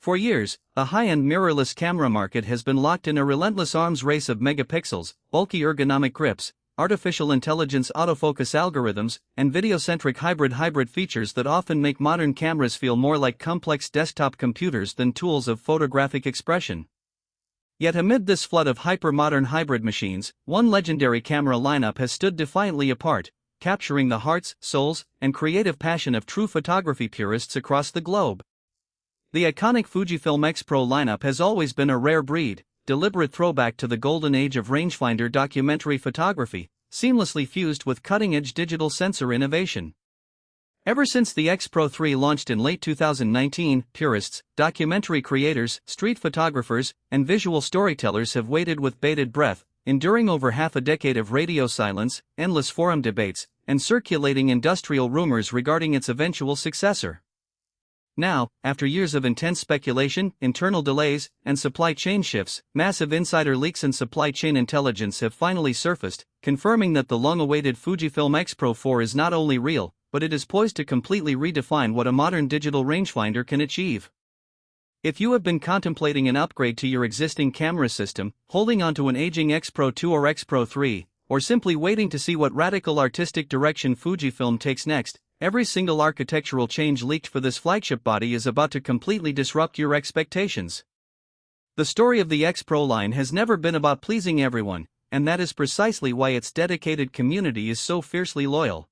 For years, the high-end mirrorless camera market has been locked in a relentless arms race of megapixels, bulky ergonomic grips, artificial intelligence autofocus algorithms, and video-centric hybrid features that often make modern cameras feel more like complex desktop computers than tools of photographic expression. Yet amid this flood of hyper-modern hybrid machines, one legendary camera lineup has stood defiantly apart, capturing the hearts, souls, and creative passion of true photography purists across the globe. The iconic Fujifilm X-Pro lineup has always been a rare breed, deliberate throwback to the golden age of rangefinder documentary photography, seamlessly fused with cutting-edge digital sensor innovation. Ever since the X-Pro 3 launched in late 2019, purists, documentary creators, street photographers, and visual storytellers have waited with bated breath, enduring over half a decade of radio silence, endless forum debates, and circulating industrial rumors regarding its eventual successor. Now, after years of intense speculation, internal delays, and supply chain shifts, massive insider leaks and supply chain intelligence have finally surfaced, confirming that the long-awaited Fujifilm X-Pro 4 is not only real, but it is poised to completely redefine what a modern digital rangefinder can achieve. If you have been contemplating an upgrade to your existing camera system, holding onto an aging X-Pro 2 or X-Pro 3, or simply waiting to see what radical artistic direction Fujifilm takes next, every single architectural change leaked for this flagship body is about to completely disrupt your expectations. The story of the X-Pro line has never been about pleasing everyone, and that is precisely why its dedicated community is so fiercely loyal.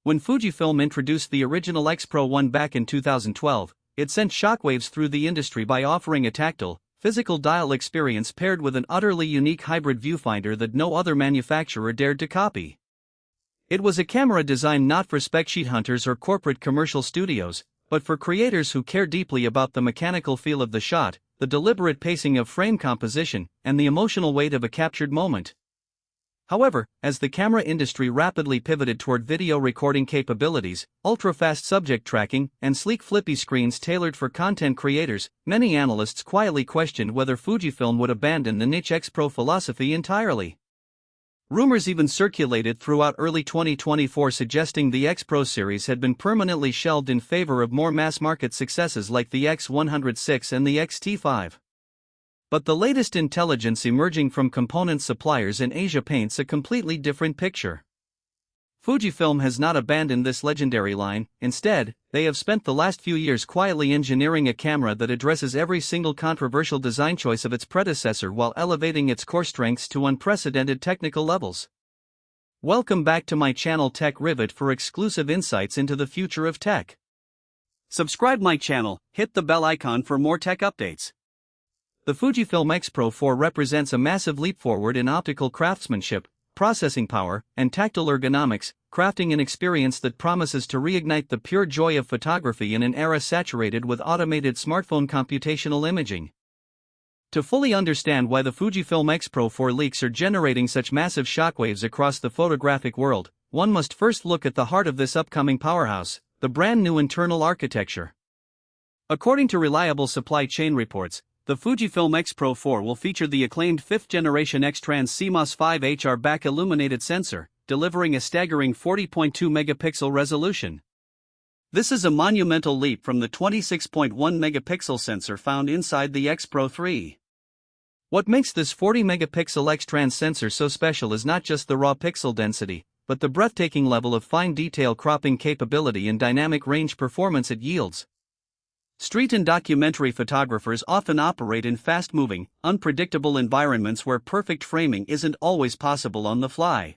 When Fujifilm introduced the original X-Pro 1 back in 2012, it sent shockwaves through the industry by offering a tactile, physical dial experience paired with an utterly unique hybrid viewfinder that no other manufacturer dared to copy. It was a camera designed not for spec-sheet hunters or corporate commercial studios, but for creators who care deeply about the mechanical feel of the shot, the deliberate pacing of frame composition, and the emotional weight of a captured moment. However, as the camera industry rapidly pivoted toward video recording capabilities, ultra-fast subject tracking, and sleek flippy screens tailored for content creators, many analysts quietly questioned whether Fujifilm would abandon the niche X-Pro philosophy entirely. Rumors even circulated throughout early 2024 suggesting the X-Pro series had been permanently shelved in favor of more mass-market successes like the X106 and the X-T5. But the latest intelligence emerging from component suppliers in Asia paints a completely different picture. Fujifilm has not abandoned this legendary line. Instead, they have spent the last few years quietly engineering a camera that addresses every single controversial design choice of its predecessor while elevating its core strengths to unprecedented technical levels. Welcome back to my channel Tech Rivet for exclusive insights into the future of tech. Subscribe my channel, hit the bell icon for more tech updates. The Fujifilm X-Pro 4 represents a massive leap forward in optical craftsmanship, processing power, and tactile ergonomics, crafting an experience that promises to reignite the pure joy of photography in an era saturated with automated smartphone computational imaging. To fully understand why the Fujifilm X-Pro 4 leaks are generating such massive shockwaves across the photographic world, one must first look at the heart of this upcoming powerhouse, the brand new internal architecture. According to reliable supply chain reports, the Fujifilm X-Pro 4 will feature the acclaimed 5th-generation X-Trans CMOS 5HR back-illuminated sensor, delivering a staggering 40.2 megapixel resolution. This is a monumental leap from the 26.1 megapixel sensor found inside the X-Pro 3. What makes this 40 megapixel X-Trans sensor so special is not just the raw pixel density, but the breathtaking level of fine detail cropping capability and dynamic range performance it yields. Street and documentary photographers often operate in fast-moving, unpredictable environments where perfect framing isn't always possible on the fly.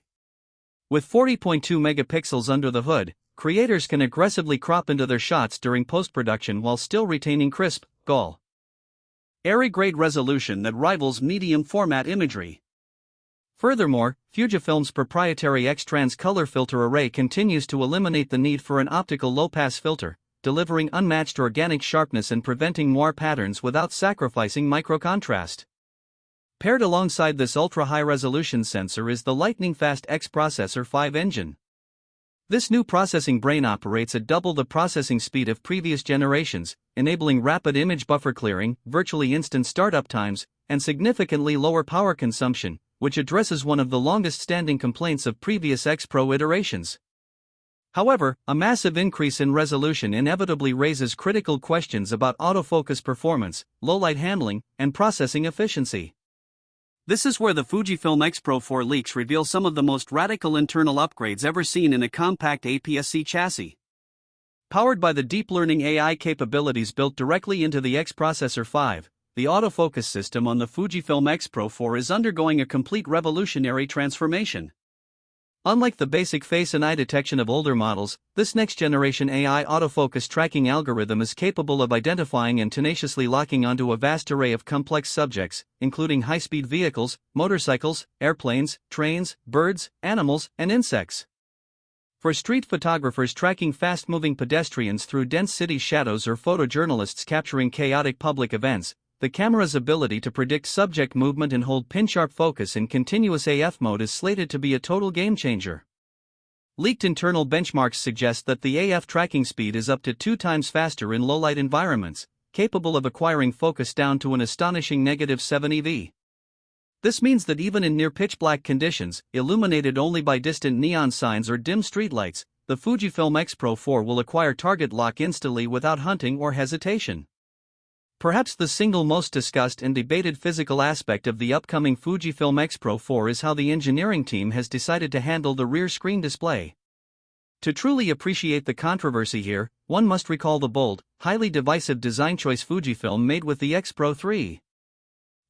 With 40.2 megapixels under the hood, creators can aggressively crop into their shots during post-production while still retaining crisp, airy-grade resolution that rivals medium-format imagery. Furthermore, Fujifilm's proprietary X-Trans color filter array continues to eliminate the need for an optical low-pass filter, delivering unmatched organic sharpness and preventing noir patterns without sacrificing microcontrast. Paired alongside this ultra-high-resolution sensor is the lightning-fast X-Processor 5 engine. This new processing brain operates at double the processing speed of previous generations, enabling rapid image buffer clearing, virtually instant startup times, and significantly lower power consumption, which addresses one of the longest-standing complaints of previous X-Pro iterations. However, a massive increase in resolution inevitably raises critical questions about autofocus performance, low-light handling, and processing efficiency. This is where the Fujifilm X-Pro 4 leaks reveal some of the most radical internal upgrades ever seen in a compact APS-C chassis. Powered by the deep learning AI capabilities built directly into the X-Processor 5, the autofocus system on the Fujifilm X-Pro 4 is undergoing a complete revolutionary transformation. Unlike the basic face and eye detection of older models, this next-generation AI autofocus tracking algorithm is capable of identifying and tenaciously locking onto a vast array of complex subjects, including high-speed vehicles, motorcycles, airplanes, trains, birds, animals, and insects. For street photographers tracking fast-moving pedestrians through dense city shadows or photojournalists capturing chaotic public events, the camera's ability to predict subject movement and hold pin-sharp focus in continuous AF mode is slated to be a total game-changer. Leaked internal benchmarks suggest that the AF tracking speed is up to 2 times faster in low-light environments, capable of acquiring focus down to an astonishing -7 EV. This means that even in near pitch-black conditions, illuminated only by distant neon signs or dim streetlights, the Fujifilm X-Pro 4 will acquire target lock instantly without hunting or hesitation. Perhaps the single most discussed and debated physical aspect of the upcoming Fujifilm X-Pro 4 is how the engineering team has decided to handle the rear screen display. To truly appreciate the controversy here, one must recall the bold, highly divisive design choice Fujifilm made with the X-Pro 3.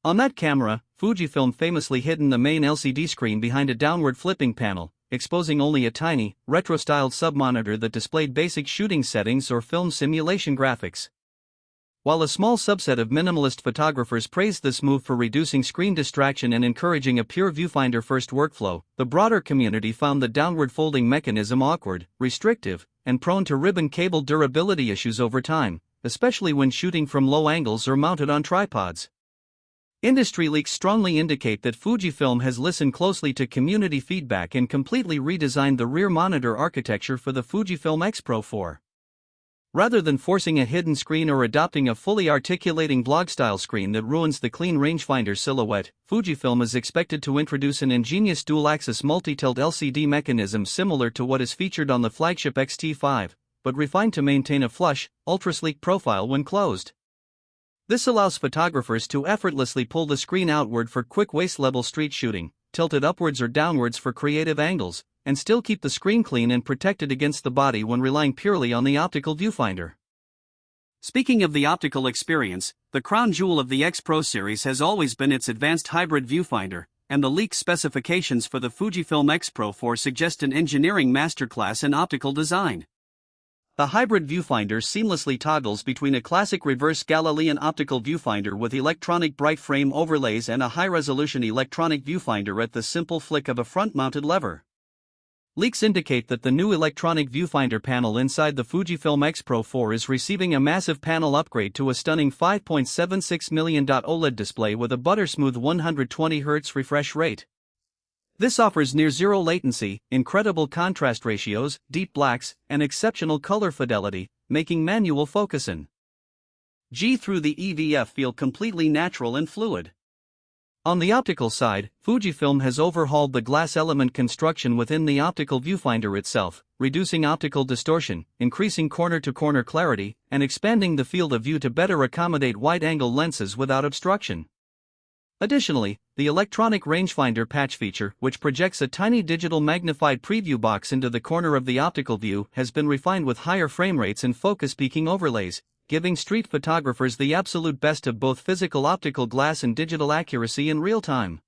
On that camera, Fujifilm famously hidden the main LCD screen behind a downward flipping panel, exposing only a tiny, retro-styled submonitor that displayed basic shooting settings or film simulation graphics. While a small subset of minimalist photographers praised this move for reducing screen distraction and encouraging a pure viewfinder-first workflow, the broader community found the downward folding mechanism awkward, restrictive, and prone to ribbon cable durability issues over time, especially when shooting from low angles or mounted on tripods. Industry leaks strongly indicate that Fujifilm has listened closely to community feedback and completely redesigned the rear monitor architecture for the Fujifilm X-Pro 4. Rather than forcing a hidden screen or adopting a fully articulating vlog-style screen that ruins the clean rangefinder silhouette, Fujifilm is expected to introduce an ingenious dual-axis multi-tilt LCD mechanism similar to what is featured on the flagship X-T5, but refined to maintain a flush, ultra-sleek profile when closed. This allows photographers to effortlessly pull the screen outward for quick waist-level street shooting, tilt it upwards or downwards for creative angles, and still keep the screen clean and protected against the body when relying purely on the optical viewfinder. Speaking of the optical experience, the crown jewel of the X-Pro series has always been its advanced hybrid viewfinder, and the leaked specifications for the Fujifilm X-Pro 4 suggest an engineering masterclass in optical design. The hybrid viewfinder seamlessly toggles between a classic reverse Galilean optical viewfinder with electronic bright frame overlays and a high-resolution electronic viewfinder at the simple flick of a front-mounted lever. Leaks indicate that the new electronic viewfinder panel inside the Fujifilm X-Pro 4 is receiving a massive panel upgrade to a stunning 5.76 million OLED display with a buttersmooth 120Hz refresh rate. This offers near-zero latency, incredible contrast ratios, deep blacks, and exceptional color fidelity, making manual focusing through the EVF feel completely natural and fluid. On the optical side, Fujifilm has overhauled the glass element construction within the optical viewfinder itself, reducing optical distortion, increasing corner-to-corner clarity, and expanding the field of view to better accommodate wide-angle lenses without obstruction. Additionally, the electronic rangefinder patch feature, which projects a tiny digital magnified preview box into the corner of the optical view, has been refined with higher frame rates and focus peaking overlays, giving street photographers the absolute best of both physical optical glass and digital accuracy in real time.